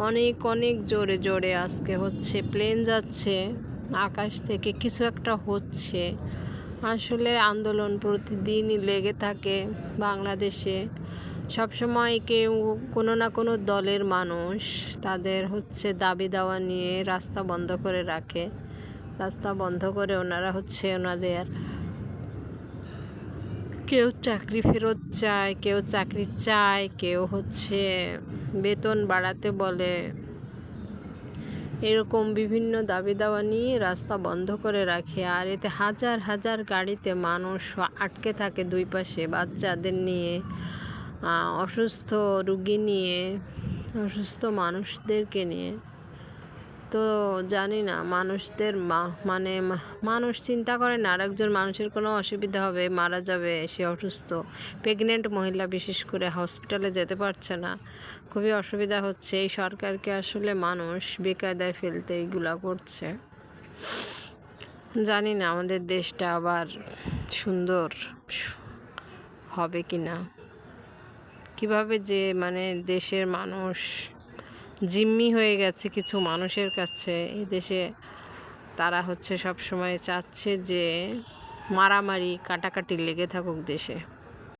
অনেক অনেক জোরে জোরে আজকে হচ্ছে, প্লেন যাচ্ছে আকাশ থেকে, কিছু একটা হচ্ছে। আসলে আন্দোলন প্রতিদিনই লেগে থাকে বাংলাদেশে। সবসময় কেউ কোনো না কোনো দলের মানুষ তাদের হচ্ছে দাবি দাওয়া নিয়ে রাস্তা বন্ধ করে রাখে। রাস্তা বন্ধ করে ওনারা হচ্ছে ওনাদের, কেউ চাকরি ফেরত চায়, কেউ চাকরি চায়, কেউ হচ্ছে বেতন বাড়াতে বলে। এরকম বিভিন্ন দাবি দাওয়া নিয়ে রাস্তা বন্ধ করে রাখে। আর এতে হাজার হাজার গাড়িতে মানুষ আটকে থাকে দুই পাশে, বাচ্চাদের নিয়ে, অসুস্থ রুগী নিয়ে, অসুস্থ মানুষদেরকে নিয়ে। তো জানি না মানুষদের মানে মানুষ চিন্তা করে না আরেকজন মানুষের কোনো অসুবিধা হবে, মারা যাবে, সে অসুস্থ, প্রেগনেন্ট মহিলা বিশেষ করে হসপিটালে যেতে পারছে না, খুবই অসুবিধা হচ্ছে। এই সরকারকে আসলে মানুষ বেকায়দায় ফেলতে এইগুলা করছে। জানি না আমাদের দেশটা আবার সুন্দর হবে কি না, কীভাবে যে মানে দেশের মানুষ জিম্মি হয়ে গেছে কিছু মানুষের কাছে। এই দেশে তারা হচ্ছে সব সময় চাচ্ছে যে মারামারি কাটাকাটি লেগে থাকুক দেশে।